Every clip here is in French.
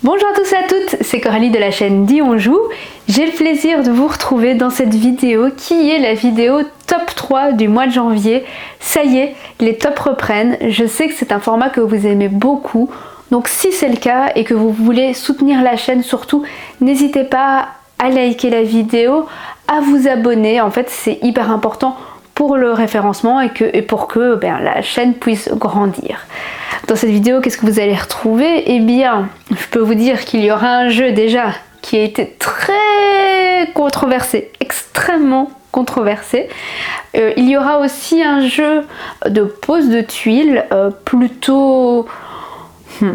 Bonjour à tous et à toutes, c'est Coralie de la chaîne Dis on joue. J'ai le plaisir de vous retrouver dans cette vidéo qui est la vidéo top 3 du mois de janvier. Ça y est, les tops reprennent. Je sais que c'est un format que vous aimez beaucoup. Donc si c'est le cas et que vous voulez soutenir la chaîne surtout, n'hésitez pas à liker la vidéo, à vous abonner. En fait, c'est hyper important pour le référencement et pour que la chaîne puisse grandir. Dans cette vidéo, qu'est-ce que vous allez retrouver? Eh bien, je peux vous dire qu'il y aura un jeu déjà qui a été très controversé, extrêmement controversé. Il y aura aussi un jeu de pose de tuiles plutôt... on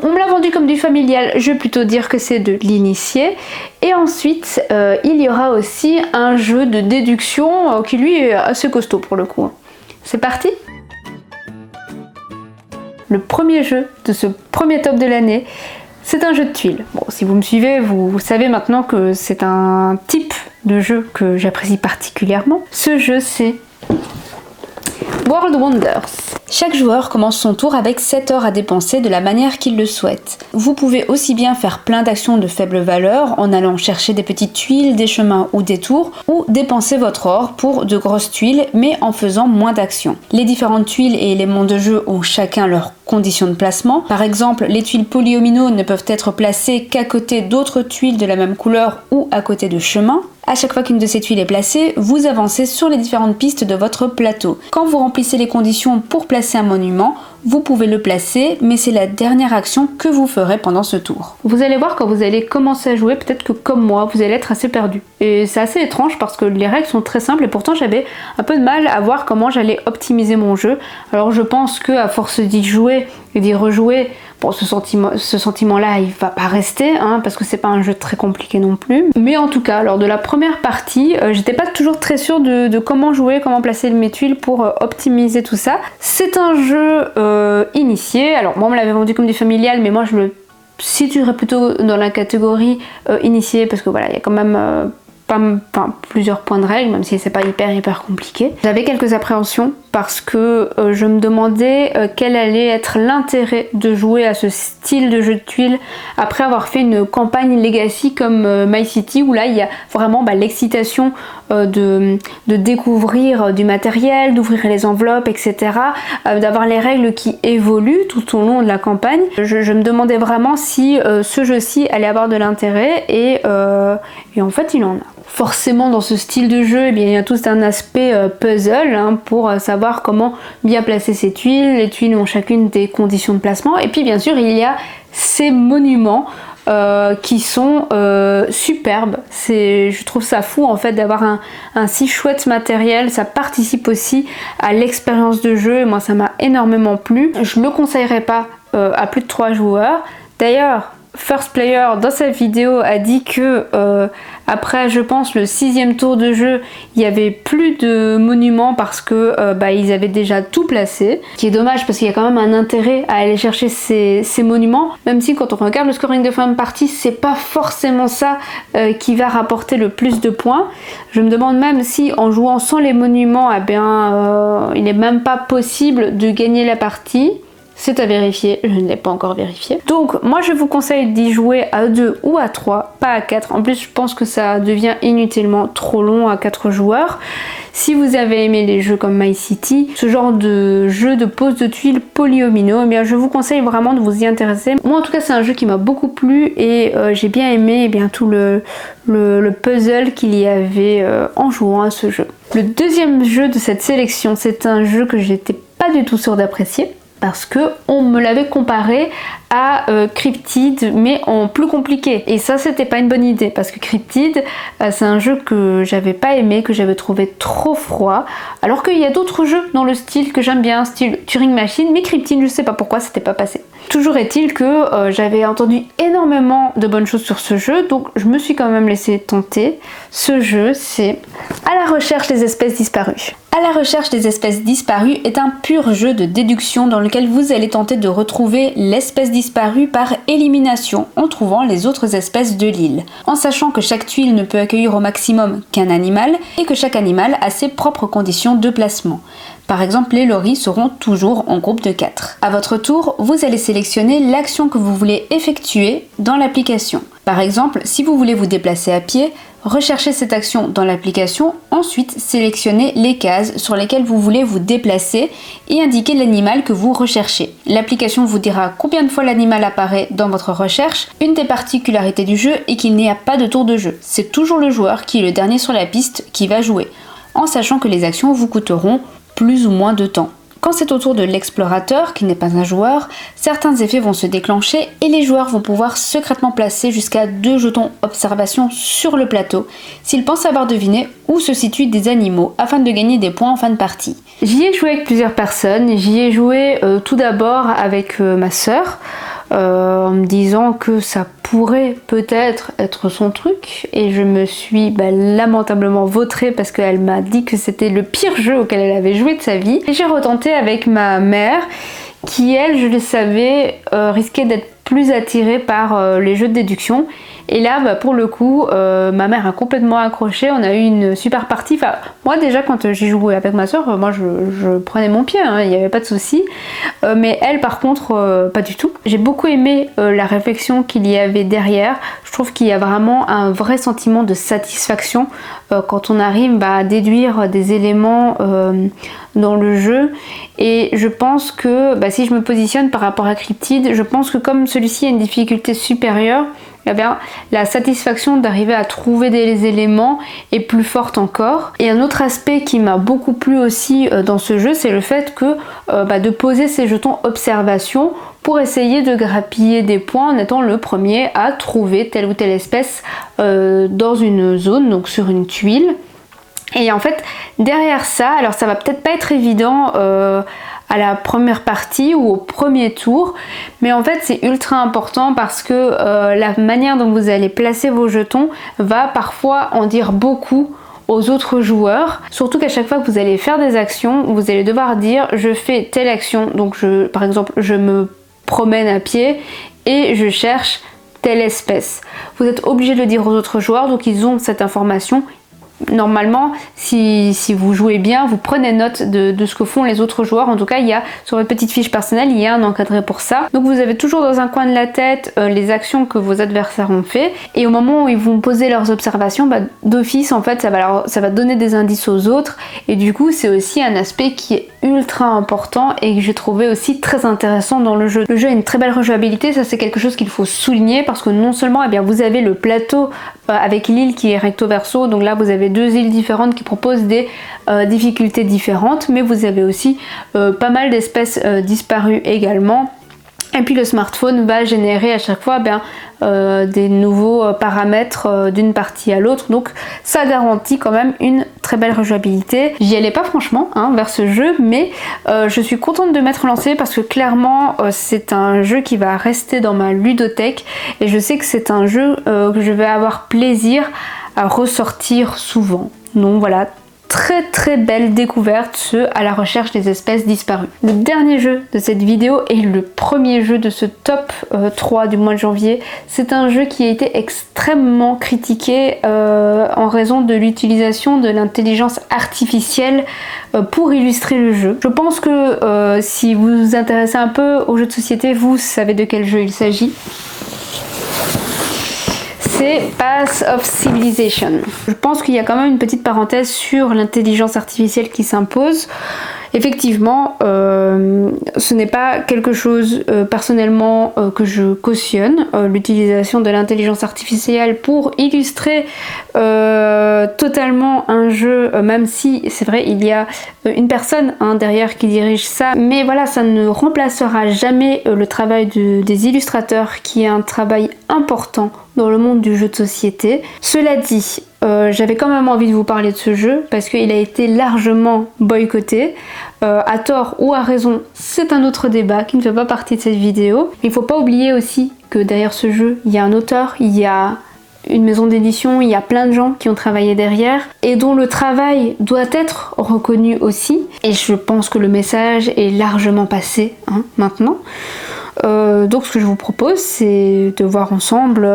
me l'a vendu comme du familial, je vais plutôt dire que c'est de l'initié. Et ensuite, il y aura aussi un jeu de déduction qui lui est assez costaud pour le coup. C'est parti! Le premier jeu de ce premier top de l'année, c'est un jeu de tuiles. Bon, si vous me suivez, vous savez maintenant que c'est un type de jeu que j'apprécie particulièrement. Ce jeu, c'est World Wonders. Chaque joueur commence son tour avec 7 or à dépenser de la manière qu'il le souhaite. Vous pouvez aussi bien faire plein d'actions de faible valeur en allant chercher des petites tuiles, des chemins ou des tours, ou dépenser votre or pour de grosses tuiles mais en faisant moins d'actions. Les différentes tuiles et éléments de jeu ont chacun leurs conditions de placement. Par exemple, les tuiles polyomino ne peuvent être placées qu'à côté d'autres tuiles de la même couleur ou à côté de chemins. À chaque fois qu'une de ces tuiles est placée, vous avancez sur les différentes pistes de votre plateau. Quand vous remplissez les conditions pour placer un monument, vous pouvez le placer, mais c'est la dernière action que vous ferez pendant ce tour. Vous allez voir quand vous allez commencer à jouer, peut-être que comme moi, vous allez être assez perdu. Et c'est assez étrange parce que les règles sont très simples et pourtant j'avais un peu de mal à voir comment j'allais optimiser mon jeu. Alors je pense qu'à force d'y jouer et d'y rejouer, bon, ce sentiment-là, il va pas rester, parce que c'est pas un jeu très compliqué non plus. Mais en tout cas, lors de la première partie, j'étais pas toujours très sûre de comment jouer, comment placer mes tuiles pour optimiser tout ça. C'est un jeu initié. Alors moi, on me l'avait vendu comme du familial, mais moi je le situerais plutôt dans la catégorie initié parce que voilà, il y a quand même plusieurs points de règle, même si c'est pas hyper compliqué. J'avais quelques appréhensions parce que je me demandais quel allait être l'intérêt de jouer à ce style de jeu de tuiles après avoir fait une campagne Legacy comme My City où là il y a vraiment l'excitation de découvrir du matériel, d'ouvrir les enveloppes, etc. D'avoir les règles qui évoluent tout au long de la campagne. Je me demandais vraiment si ce jeu-ci allait avoir de l'intérêt et en fait il en a. Forcément dans ce style de jeu, il y a tout un aspect puzzle pour savoir comment bien placer ses tuiles. Les tuiles ont chacune des conditions de placement et puis bien sûr il y a ces monuments qui sont superbes. Je trouve ça fou en fait d'avoir un si chouette matériel. Ça participe aussi à l'expérience de jeu et moi ça m'a énormément plu. Je ne le conseillerais pas à plus de 3 joueurs. D'ailleurs, First Player dans sa vidéo a dit que après je pense le 6e tour de jeu il y avait plus de monuments parce que ils avaient déjà tout placé, ce qui est dommage parce qu'il y a quand même un intérêt à aller chercher ces monuments, même si quand on regarde le scoring de fin de partie c'est pas forcément ça qui va rapporter le plus de points. Je me demande même si en jouant sans les monuments il n'est même pas possible de gagner la partie. C'est à vérifier, je ne l'ai pas encore vérifié. Donc moi je vous conseille d'y jouer à 2 ou à 3, pas à 4. En plus je pense que ça devient inutilement trop long à 4 joueurs. Si vous avez aimé les jeux comme My City, ce genre de jeu de pose de tuiles polyomino, je vous conseille vraiment de vous y intéresser. Moi en tout cas c'est un jeu qui m'a beaucoup plu et j'ai bien aimé tout le puzzle qu'il y avait en jouant à ce jeu. Le deuxième jeu de cette sélection, c'est un jeu que j'étais pas du tout sûre d'apprécier. Parce que on me l'avait comparé à Cryptid mais en plus compliqué et ça c'était pas une bonne idée parce que Cryptid c'est un jeu que j'avais pas aimé, que j'avais trouvé trop froid alors qu'il y a d'autres jeux dans le style que j'aime bien, style Turing Machine, mais Cryptid je sais pas pourquoi c'était pas passé. Toujours est-il que j'avais entendu énormément de bonnes choses sur ce jeu donc je me suis quand même laissé tenter. Ce jeu c'est À la recherche des espèces disparues. À la recherche des espèces disparues est un pur jeu de déduction dans lequel vous allez tenter de retrouver l'espèce disparue par élimination en trouvant les autres espèces de l'île, en sachant que chaque tuile ne peut accueillir au maximum qu'un animal et que chaque animal a ses propres conditions de placement. Par exemple, les loris seront toujours en groupe de 4. À votre tour, vous allez sélectionner l'action que vous voulez effectuer dans l'application. Par exemple, si vous voulez vous déplacer à pied, recherchez cette action dans l'application, ensuite sélectionnez les cases sur lesquelles vous voulez vous déplacer et indiquez l'animal que vous recherchez. L'application vous dira combien de fois l'animal apparaît dans votre recherche. Une des particularités du jeu est qu'il n'y a pas de tour de jeu. C'est toujours le joueur qui est le dernier sur la piste qui va jouer, en sachant que les actions vous coûteront plus ou moins de temps. Quand c'est au tour de l'explorateur, qui n'est pas un joueur, certains effets vont se déclencher et les joueurs vont pouvoir secrètement placer jusqu'à 2 jetons observation sur le plateau s'ils pensent avoir deviné où se situent des animaux afin de gagner des points en fin de partie. J'y ai joué avec plusieurs personnes, j'y ai joué tout d'abord avec ma sœur, en me disant que ça pourrait peut-être être son truc et je me suis lamentablement vautrée parce qu'elle m'a dit que c'était le pire jeu auquel elle avait joué de sa vie. Et j'ai retenté avec ma mère qui, elle, je le savais, risquait d'être plus attirée par les jeux de déduction. Et là, pour le coup, ma mère a complètement accroché, on a eu une super partie. Enfin, moi déjà, quand j'ai joué avec ma soeur, moi je prenais mon pied, il n'y avait pas de souci. Mais elle, par contre, pas du tout. J'ai beaucoup aimé la réflexion qu'il y avait derrière. Je trouve qu'il y a vraiment un vrai sentiment de satisfaction quand on arrive à déduire des éléments dans le jeu. Et je pense que, si je me positionne par rapport à Cryptid, je pense que comme celui-ci a une difficulté supérieure, eh bien, la satisfaction d'arriver à trouver des éléments est plus forte encore. Et un autre aspect qui m'a beaucoup plu aussi dans ce jeu, c'est le fait que de poser ces jetons observation pour essayer de grappiller des points en étant le premier à trouver telle ou telle espèce dans une zone, donc sur une tuile. Et en fait, derrière ça, alors ça va peut-être pas être évident à la première partie ou au premier tour, mais en fait c'est ultra important parce que la manière dont vous allez placer vos jetons va parfois en dire beaucoup aux autres joueurs, surtout qu'à chaque fois que vous allez faire des actions, vous allez devoir dire je fais telle action, donc par exemple je me promène à pied et je cherche telle espèce. Vous êtes obligé de le dire aux autres joueurs, donc ils ont cette information. Normalement, si vous jouez bien, vous prenez note de ce que font les autres joueurs. En tout cas, il y a sur votre petite fiche personnelle, il y a un encadré pour ça. Donc vous avez toujours dans un coin de la tête les actions que vos adversaires ont fait. Et au moment où ils vont poser leurs observations, d'office, en fait, ça va donner des indices aux autres. Et du coup, c'est aussi un aspect qui est ultra important et que j'ai trouvé aussi très intéressant dans le jeu. Le jeu a une très belle rejouabilité, ça c'est quelque chose qu'il faut souligner parce que non seulement vous avez le plateau avec l'île qui est recto verso, donc là vous avez 2 îles différentes qui proposent des difficultés différentes, mais vous avez aussi pas mal d'espèces disparues également. Et puis le smartphone va générer à chaque fois des nouveaux paramètres d'une partie à l'autre, donc ça garantit quand même une très belle rejouabilité. J'y allais pas franchement vers ce jeu, mais je suis contente de m'être lancée parce que clairement c'est un jeu qui va rester dans ma ludothèque et je sais que c'est un jeu que je vais avoir plaisir à ressortir souvent. Donc voilà, très belle découverte, à la recherche des espèces disparues. Le dernier jeu de cette vidéo est le premier jeu de ce top 3 du mois de janvier. C'est un jeu qui a été extrêmement critiqué en raison de l'utilisation de l'intelligence artificielle pour illustrer le jeu. Je pense que si vous vous intéressez un peu aux jeux de société, vous savez de quel jeu il s'agit. C'est Path of Civilization. Je pense qu'il y a quand même une petite parenthèse sur l'intelligence artificielle qui s'impose. Effectivement, ce n'est pas quelque chose personnellement que je cautionne, l'utilisation de l'intelligence artificielle pour illustrer totalement un jeu, même si c'est vrai il y a une personne derrière qui dirige ça, mais voilà, ça ne remplacera jamais le travail des illustrateurs qui est un travail important dans le monde du jeu de société. Cela dit, j'avais quand même envie de vous parler de ce jeu parce qu'il a été largement boycotté, à tort ou à raison, c'est un autre débat qui ne fait pas partie de cette vidéo. Il ne faut pas oublier aussi que derrière ce jeu, il y a un auteur, il y a une maison d'édition, il y a plein de gens qui ont travaillé derrière et dont le travail doit être reconnu aussi. Et je pense que le message est largement passé maintenant. Donc ce que je vous propose, c'est de voir ensemble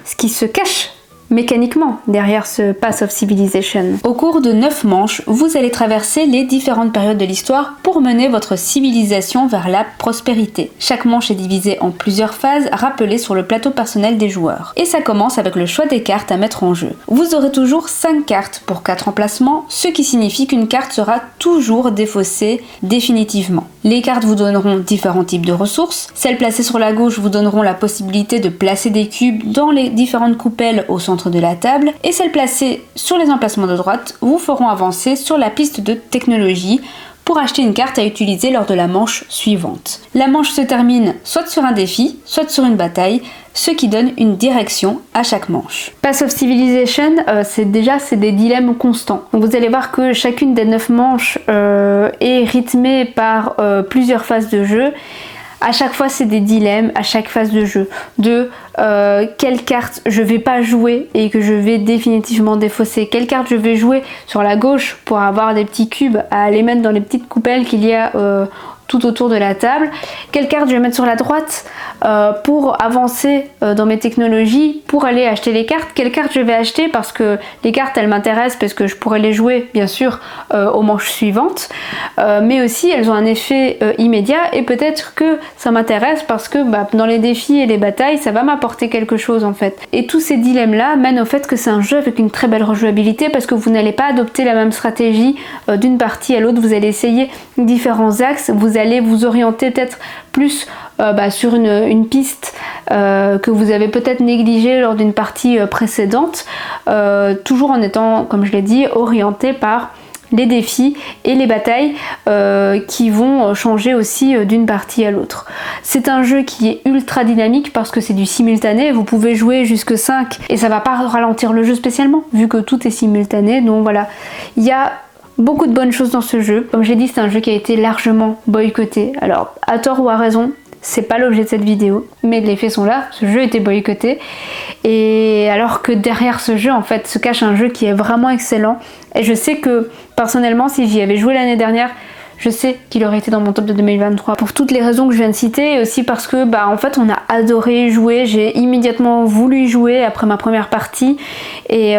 ce qui se cache mécaniquement derrière ce Path of Civilization. Au cours de 9 manches, vous allez traverser les différentes périodes de l'histoire pour mener votre civilisation vers la prospérité. Chaque manche est divisée en plusieurs phases rappelées sur le plateau personnel des joueurs. Et ça commence avec le choix des cartes à mettre en jeu. Vous aurez toujours 5 cartes pour 4 emplacements, ce qui signifie qu'une carte sera toujours défaussée définitivement. Les cartes vous donneront différents types de ressources. Celles placées sur la gauche vous donneront la possibilité de placer des cubes dans les différentes coupelles au centre de la table, et celles placées sur les emplacements de droite vous feront avancer sur la piste de technologie pour acheter une carte à utiliser lors de la manche suivante. La manche se termine soit sur un défi, soit sur une bataille, ce qui donne une direction à chaque manche. Path of Civilization, c'est des dilemmes constants. Donc vous allez voir que chacune des 9 manches est rythmée par plusieurs phases de jeu. À chaque fois, c'est des dilemmes à chaque phase de jeu. Quelle carte je vais pas jouer et que je vais définitivement défausser. Quelle carte je vais jouer sur la gauche pour avoir des petits cubes à les mettre dans les petites coupelles qu'il y a tout autour de la table. Quelle carte je vais mettre sur la droite pour avancer dans mes technologies, pour aller acheter les cartes. Quelle carte je vais acheter parce que les cartes elles m'intéressent parce que je pourrais les jouer bien sûr aux manches suivantes, mais aussi elles ont un effet immédiat et peut-être que ça m'intéresse parce que dans les défis et les batailles ça va m'apporter quelque chose en fait. Et tous ces dilemmes là mènent au fait que c'est un jeu avec une très belle rejouabilité parce que vous n'allez pas adopter la même stratégie d'une partie à l'autre, vous allez essayer différents axes, vous allez vous orienter peut-être plus sur une piste que vous avez peut-être négligée lors d'une partie précédente, toujours en étant, comme je l'ai dit, orienté par les défis et les batailles qui vont changer aussi d'une partie à l'autre. C'est un jeu qui est ultra dynamique parce que c'est du simultané, vous pouvez jouer jusque 5 et ça va pas ralentir le jeu spécialement vu que tout est simultané, donc voilà, il y a beaucoup de bonnes choses dans ce jeu. Comme j'ai dit, c'est un jeu qui a été largement boycotté. Alors, à tort ou à raison, c'est pas l'objet de cette vidéo, mais les faits sont là, ce jeu a été boycotté. Et alors que derrière ce jeu, en fait, se cache un jeu qui est vraiment excellent. Et je sais que, personnellement, si j'y avais joué l'année dernière, je sais qu'il aurait été dans mon top de 2023 pour toutes les raisons que je viens de citer et aussi parce que en fait on a adoré jouer, j'ai immédiatement voulu y jouer après ma première partie et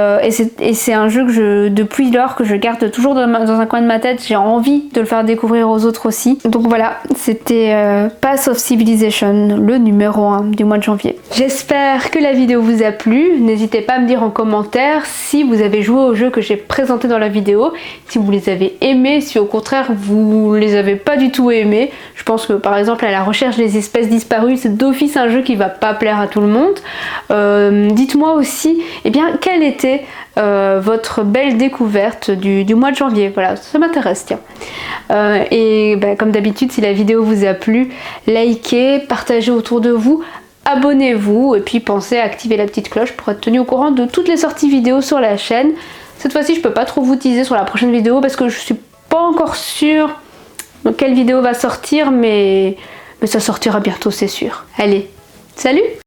c'est un jeu que depuis lors que je garde toujours dans un coin de ma tête, j'ai envie de le faire découvrir aux autres aussi. Donc voilà, c'était Path of Civilization, le numéro 1 du mois de janvier. J'espère que la vidéo vous a plu, n'hésitez pas à me dire en commentaire si vous avez joué aux jeux que j'ai présentés dans la vidéo, si vous les avez aimés, si au contraire vous les avez pas du tout aimés. Je pense que par exemple à la recherche des espèces disparues, c'est d'office un jeu qui va pas plaire à tout le monde. Dites-moi aussi quelle était votre belle découverte du mois de janvier. Voilà, ça m'intéresse, tiens. Comme d'habitude, si la vidéo vous a plu, likez, partagez autour de vous, abonnez-vous et puis pensez à activer la petite cloche pour être tenu au courant de toutes les sorties vidéo sur la chaîne. Cette fois-ci, je peux pas trop vous teaser sur la prochaine vidéo parce que je suis pas encore sûre de quelle vidéo va sortir, mais ça sortira bientôt, c'est sûr. Allez, salut!